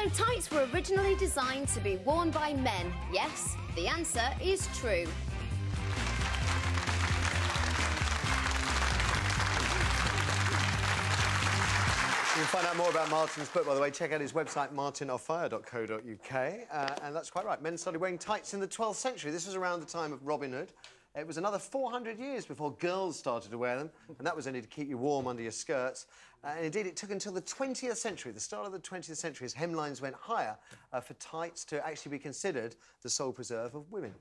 So tights were originally designed to be worn by men. Yes, the answer is true. You can find out more about Martin's book, by the way. Check out his website, martinoffire.co.uk. And that's quite right. Men started wearing tights in the 12th century. This was around the time of Robin Hood. It was another 400 years before girls started to wear them, and that was only to keep you warm under your skirts. And indeed, it took until the 20th century, the start of the 20th century, as hemlines went higher for tights to actually be considered the sole preserve of women.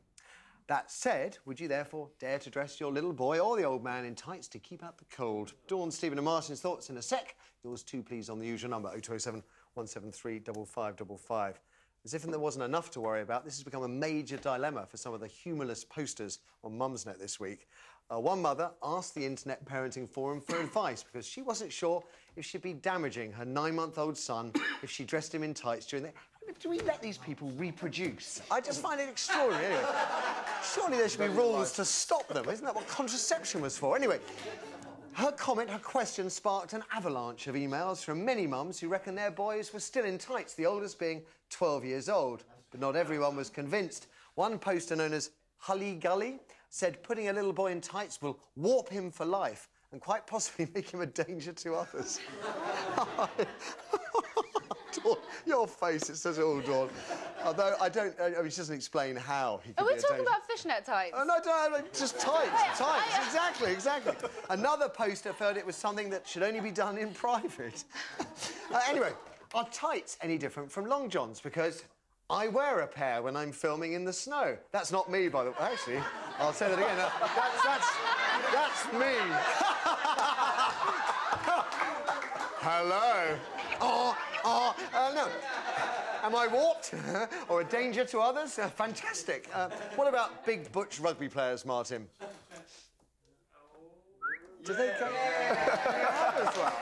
That said, would you therefore dare to dress your little boy or the old man in tights to keep out the cold? Dawn, Stephen and Martin's thoughts in a sec. Yours too, please, on the usual number, 0207 173 5555. As if there wasn't enough to worry about, this has become a major dilemma for some of the humourless posters on Mumsnet this week. One mother asked the Internet Parenting Forum for advice because she wasn't sure if she'd be damaging her 9-month-old son if she dressed him in tights during the... Do we let these people reproduce? I just find it extraordinary. Anyway, surely there should be rules to stop them. Isn't that what contraception was for? Anyway, her comment, her question, sparked an avalanche of emails from many mums who reckon their boys were still in tights, the oldest being 12 years old. But not everyone was convinced. One poster known as Hully Gully said putting a little boy in tights will warp him for life and quite possibly make him a danger to others. Dawn, your face, it says it all, Dawn. Although I don't... I mean, she doesn't explain how he could Are we talking about fishnet tights? Oh, no, just tights. Exactly. Another poster felt it was something that should only be done in private. Anyway, are tights any different from long johns? Because I wear a pair when I'm filming in the snow. That's not me, by the way. Actually, I'll say that again. That's me. Hello. No. Am I warped? Or a danger to others? Fantastic. What about big butch rugby players, Martin? Do they go... as well?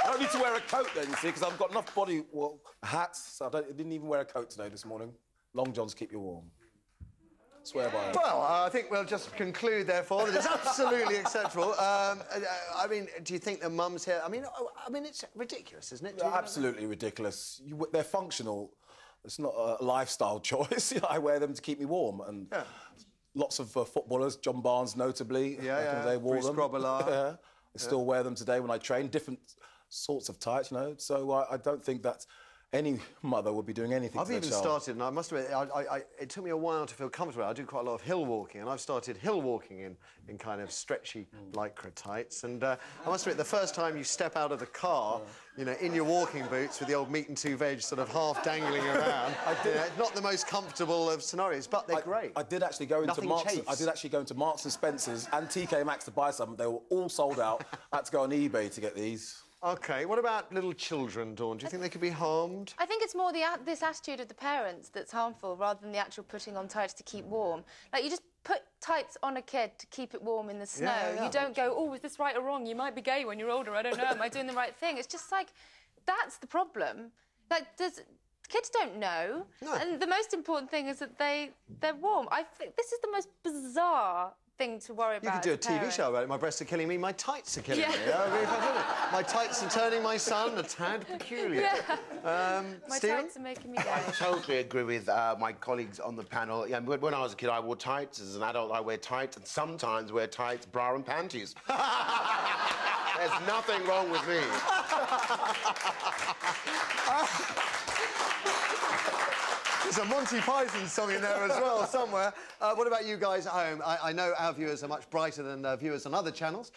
I don't need to wear a coat then, you see, because I've got enough body... Well, hats. So I didn't even wear a coat today this morning. Long johns keep you warm. Swear by it. Well, I think we'll just conclude, therefore, that it's absolutely acceptable. I mean, do you think the mums here... I mean, it's ridiculous, isn't it? Absolutely ridiculous. They're functional. It's not a lifestyle choice. I wear them to keep me warm. And lots of footballers, John Barnes notably, they wore Bruce them. Grobbelaar. I still wear them today when I train. Different sorts of tights, you know. So I don't think that any mother would be doing anything to their child. I've even started, and I must admit, it took me a while to feel comfortable. I do quite a lot of hill walking, and I've started hill walking in kind of stretchy lycra tights. And I must admit, the first time you step out of the car, you know, in your walking boots with the old meat and two veg sort of half dangling around, it's not the most comfortable of scenarios, but they're great. I did actually go into Marks. I did actually go into Marks and Spencer's and TK Maxx to buy some. They were all sold out. I had to go on eBay to get these. OK, what about little children, Dawn? Do you think they could be harmed? I think it's more this attitude of the parents that's harmful rather than the actual putting on tights to keep warm. Like, you just put tights on a kid to keep it warm in the snow. You don't go, oh, is this right or wrong? You might be gay when you're older. I don't know. Am I doing the right thing? It's just like, that's the problem. Like, kids don't know. No. And the most important thing is that they're warm. I think this is the most bizarre thing to worry about. You could do a TV show about it. My breasts are killing me, my tights are killing me. My tights are turning my son a tad peculiar. My tights are making me gay. I totally agree with my colleagues on the panel. Yeah, when I was a kid, I wore tights. As an adult, I wear tights, and sometimes wear tights, bra and panties. There's nothing wrong with me. There's a Monty Python song in there as well, somewhere. What about you guys at home? I know our viewers are much brighter than viewers on other channels.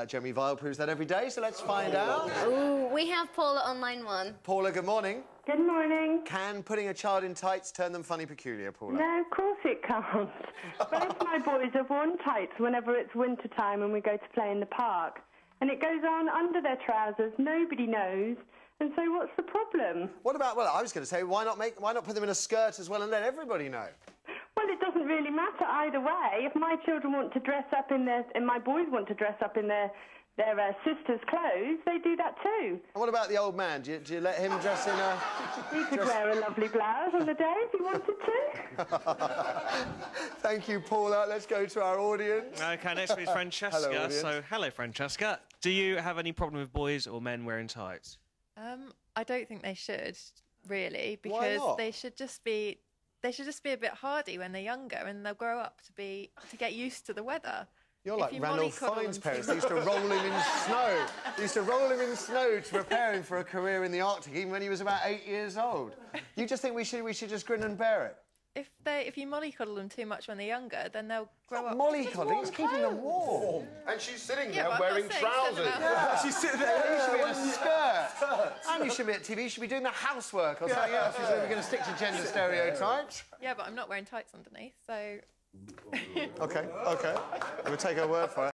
Jeremy Vile proves that every day, so let's find out. Ooh, we have Paula on line 1. Paula, good morning. Good morning. Can putting a child in tights turn them funny peculiar, Paula? No, of course it can't. Both my boys have worn tights whenever it's winter time and we go to play in the park. And it goes on under their trousers, nobody knows. And so what's the problem? What about, well, I was going to say, why not put them in a skirt as well and let everybody know? Well, it doesn't really matter either way. If my children want to dress up in and my boys want to dress up in their sister's clothes, they do that too. And what about the old man? Do you let him dress in a... He could wear a lovely blouse on the day if he wanted to. Thank you, Paula. Let's go to our audience. OK, next week is Francesca. Hello, audience. So, hello, Francesca. Do you have any problem with boys or men wearing tights? I don't think they should, really, because they should just be a bit hardy when they're younger, and they'll grow up to get used to the weather. You're like Ranulph Fiennes' parents. They used to roll him in snow. They used to roll him in snow to prepare him for a career in the Arctic, even when he was about 8 years old. You just think we should just grin and bear it? If you mollycoddle them too much when they're younger, then they'll grow up. Mollycoddling, it's keeping them warm. And she's sitting there wearing trousers. She's sitting there. You should be in a skirt. And you should be at TV. You should be doing the housework or something else. We're going to stick to gender stereotypes. Yeah, but I'm not wearing tights underneath, so. OK. We'll take her word for it.